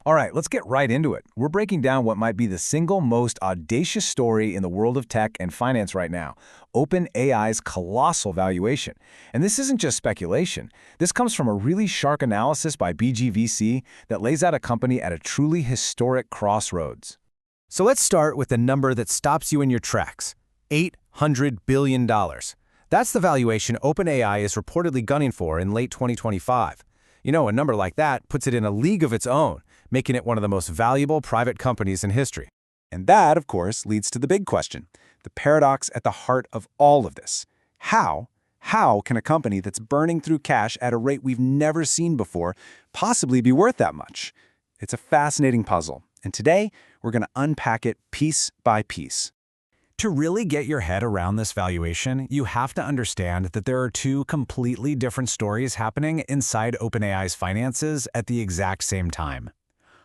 All right, let's get right into it. We're breaking down what might be the single most audacious story in the world of tech and finance right now, OpenAI's colossal valuation. And this isn't just speculation. This comes from a really sharp analysis by BGVC that lays out a company at a truly historic crossroads. So let's start with the number that stops you in your tracks, $800 billion. That's the valuation OpenAI is reportedly gunning for in late 2025. You know, a number like that puts it in a league of its own, making it one of the most valuable private companies in history. And that, of course, leads to the big question, the paradox at the heart of all of this. How can a company that's burning through cash at a rate we've never seen before possibly be worth that much? It's a fascinating puzzle, and today we're going to unpack it piece by piece. To really get your head around this valuation, you have to understand that there are two completely different stories happening inside OpenAI's finances at the exact same time.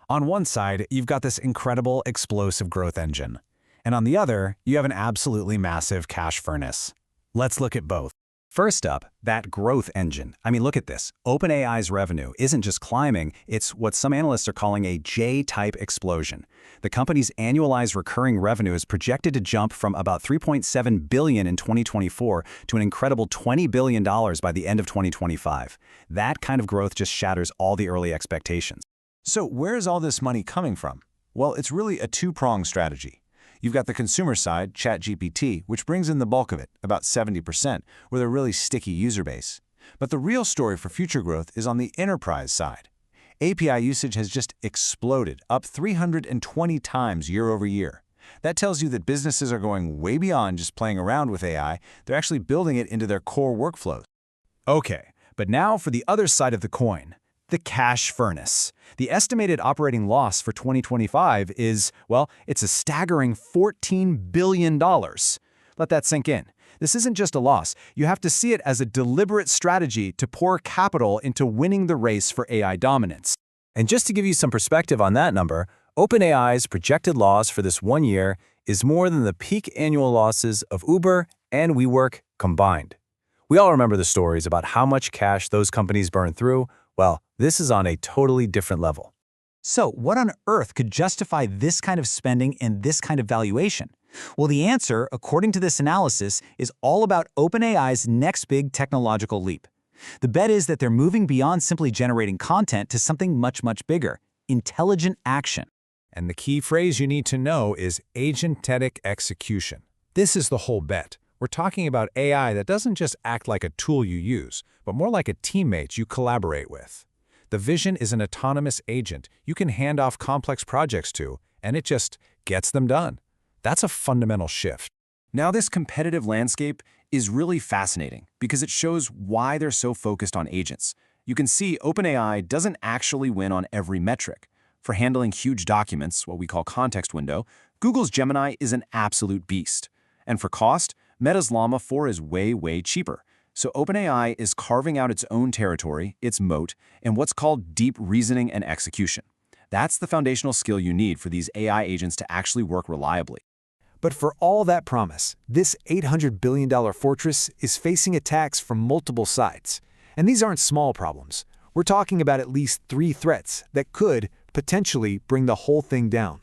On one side, you've got this incredible, explosive growth engine. And on the other, you have an absolutely massive cash furnace. Let's look at both. First up, that growth engine. I mean, look at this. OpenAI's revenue isn't just climbing, it's what some analysts are calling a J-type explosion. The company's annualized recurring revenue is projected to jump from about $3.7 billion in 2024 to an incredible $20 billion by the end of 2025. That kind of growth just shatters all the early expectations. So where's all this money coming from? Well, it's really a two-pronged strategy. You've got the consumer side, ChatGPT, which brings in the bulk of it, about 70%, with a really sticky user base. But the real story for future growth is on the enterprise side. API usage has just exploded, up 320 times year over year. That tells you that businesses are going way beyond just playing around with AI. They're actually building it into their core workflows. Okay, but now for the other side of the coin. The cash furnace. The estimated operating loss for 2025 is, well, it's a staggering $14 billion. Let that sink in. This isn't just a loss. You have to see it as a deliberate strategy to pour capital into winning the race for AI dominance. And just to give you some perspective on that number, OpenAI's projected loss for this 1 year is more than the peak annual losses of Uber and WeWork combined. We all remember the stories about how much cash those companies burn through. Well, this is on a totally different level. So what on earth could justify this kind of spending and this kind of valuation? Well, the answer, according to this analysis, is all about OpenAI's next big technological leap. The bet is that they're moving beyond simply generating content to something much, much bigger, intelligent action. And the key phrase you need to know is agentic execution. This is the whole bet. We're talking about AI that doesn't just act like a tool you use, but more like a teammate you collaborate with. The vision is an autonomous agent you can hand off complex projects to, and it just gets them done. That's a fundamental shift. Now, this competitive landscape is really fascinating because it shows why they're so focused on agents. You can see OpenAI doesn't actually win on every metric. For handling huge documents, what we call context window, Google's Gemini is an absolute beast. And for cost, Meta's Llama 4 is way cheaper. So OpenAI is carving out its own territory, its moat, and what's called deep reasoning and execution. That's the foundational skill you need for these AI agents to actually work reliably. But for all that promise, this $800 billion fortress is facing attacks from multiple sides. And these aren't small problems. We're talking about at least 3 threats that could potentially bring the whole thing down.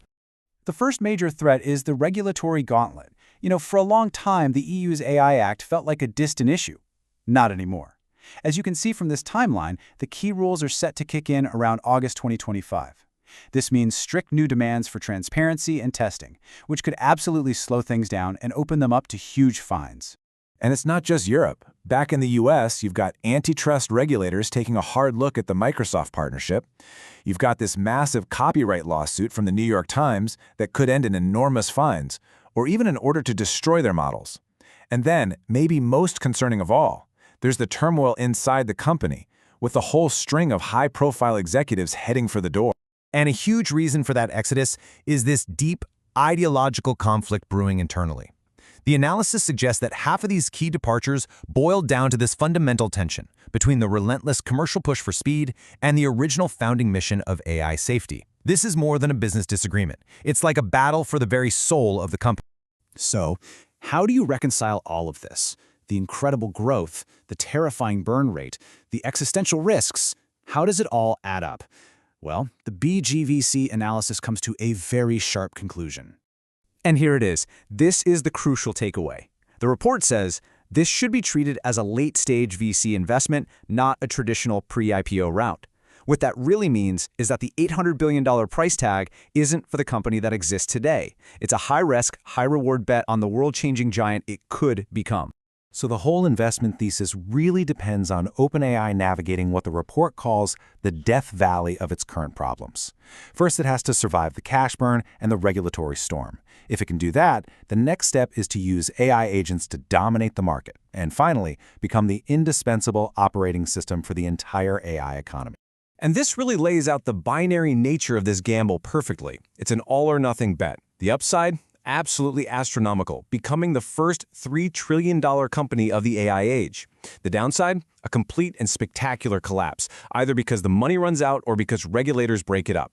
The first major threat is the regulatory gauntlet. You know, for a long time, the EU's AI Act felt like a distant issue. Not anymore. As you can see from this timeline, the key rules are set to kick in around August 2025. This means strict new demands for transparency and testing, which could absolutely slow things down and open them up to huge fines. And it's not just Europe. Back in the US, you've got antitrust regulators taking a hard look at the Microsoft partnership. You've got this massive copyright lawsuit from the New York Times that could end in enormous fines, or even an order to destroy their models. And then, maybe most concerning of all, there's the turmoil inside the company, with a whole string of high-profile executives heading for the door. And a huge reason for that exodus is this deep ideological conflict brewing internally. The analysis suggests that half of these key departures boiled down to this fundamental tension between the relentless commercial push for speed and the original founding mission of AI safety. This is more than a business disagreement. It's like a battle for the very soul of the company. So, how do you reconcile all of this? The incredible growth, the terrifying burn rate, the existential risks. How does it all add up? Well, the BGVC analysis comes to a very sharp conclusion. And here it is. This is the crucial takeaway. The report says this should be treated as a late-stage VC investment, not a traditional pre-IPO route. What that really means is that the $800 billion price tag isn't for the company that exists today. It's a high-risk, high-reward bet on the world-changing giant it could become. So the whole investment thesis really depends on OpenAI navigating what the report calls the death valley of its current problems. First, it has to survive the cash burn and the regulatory storm. If it can do that, the next step is to use AI agents to dominate the market, and finally, become the indispensable operating system for the entire AI economy. And this really lays out the binary nature of this gamble perfectly. It's an all-or-nothing bet. The upside? Absolutely astronomical, becoming the first $3 trillion company of the AI age. The downside? A complete and spectacular collapse, either because the money runs out or because regulators break it up.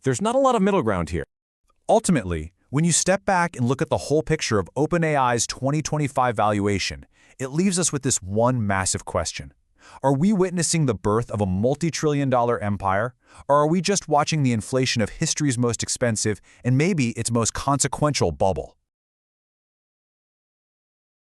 There's not a lot of middle ground here. Ultimately, when you step back and look at the whole picture of OpenAI's 2025 valuation, it leaves us with this one massive question. Are we witnessing the birth of a multi-trillion-dollar empire, or are we just watching the inflation of history's most expensive and maybe its most consequential bubble?